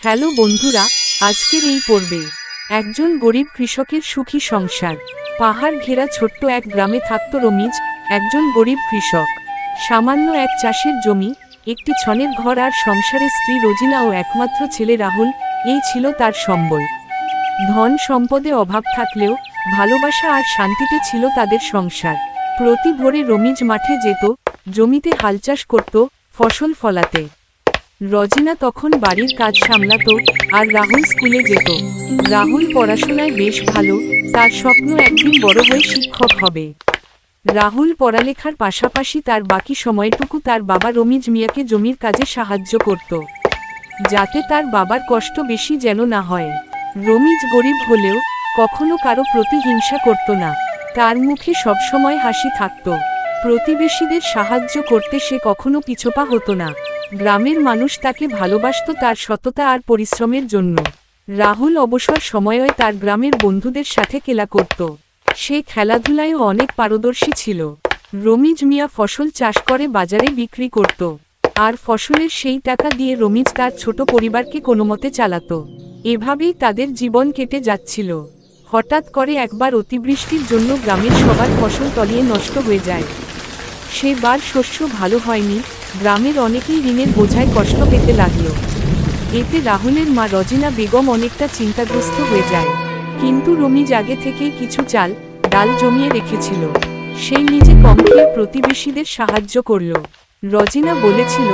Hello বন্ধুরা, আজকের এই পর্বে একজন গরিব কৃষকের সুখী সংসার। পাহাড় ঘেরা ছোট্ট এক গ্রামে থাকত রমিজ, একজন গরিব কৃষক। সামান্য এক চাষের জমি, একটি ছনের ঘর আর সংসারে স্ত্রী রোজিনা ও একমাত্র ছেলে রাহুল, এই ছিল তার সম্বল। ধন সম্পদে অভাব থাকলেও ভালোবাসা আর শান্তিতে ছিল তাদের সংসার। প্রতি ভোরে রমিজ মাঠে যেত, জমিতে হাল চাষ করত, ফসল ফলাতে। রজিনা তখন বাড়ির কাজ সামলাতো, আর রাহুল স্কুলে যেত। রাহুল পড়াশোনায় বেশ ভালো, তার স্বপ্ন একদিন বড় হয়ে শিক্ষক হবে। রাহুল পড়ালেখার পাশাপাশি তার বাকি সময়টুকু তার বাবা রমিজ মিয়াকে জমির কাজে সাহায্য করত, যাতে তার বাবার কষ্ট বেশি যেন না হয়। রমিজ গরিব হলেও কখনো কারো প্রতি হিংসা করত না, তার মুখে সবসময় হাসি থাকত। প্রতিবেশীদের সাহায্য করতে সে কখনো পিছপা হতো না। গ্রামের মানুষ তাকে ভালোবাসত তার সততা আর পরিশ্রমের জন্য। রাহুল অবসর সময়ে তার গ্রামের বন্ধুদের সাথে খেলা করত। সে খেলাধুলায়ও অনেক পারদর্শী ছিল। রমিজ মিয়া ফসল চাষ করে বাজারে বিক্রি করত, আর ফসলের সেই টাকা দিয়ে রমিজ তার ছোট পরিবারকে কোনোমতে চালাত। এভাবেই তাদের জীবন কেটে যাচ্ছিল। হঠাৎ করে একবার অতিবৃষ্টির জন্য গ্রামের সবার ফসল তলিয়ে নষ্ট হয়ে যায়। সেবার শস্য ভালো হয়নি, গ্রামের অনেকেই ঋণের বোঝায় কষ্ট পেতে লাগল। এতে রাহুলের মা রজিনা বেগম অনেকটা চিন্তাগ্রস্ত হয়ে যায়। কিন্তু রমিজ আগে থেকেই কিছু চাল ডাল জমিয়ে রেখেছিল, সেই নিজে কম খেয়ে প্রতিবেশীদের সাহায্য করল। রজিনা বলেছিল,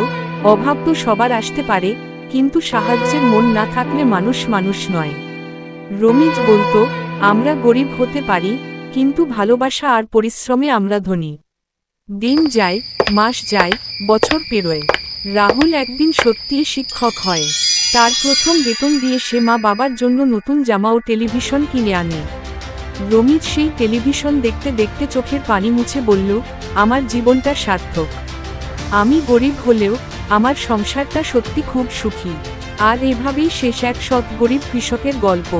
অভাব তো সবার আসতে পারে, কিন্তু সাহায্যের মন না থাকলে মানুষ মানুষ নয়। রমিজ বলতো, আমরা গরিব হতে পারি, কিন্তু ভালোবাসা আর পরিশ্রমে আমরা ধনী। দিন যায়, মাস যায়, বছর পেরোয়। রাহুল একদিন সত্যিই শিক্ষক হয়। তার প্রথম বেতন দিয়ে সে মা বাবার জন্য নতুন জামা ও টেলিভিশন কিনে আনে। রমিজ সেই টেলিভিশন দেখতে দেখতে চোখের পানি মুছে বলল, আমার জীবনটা সার্থক। আমি গরিব হলেও আমার সংসারটা সত্যি খুব সুখী। আর এভাবেই শেষ এক সৎ গরিব কৃষকের গল্প।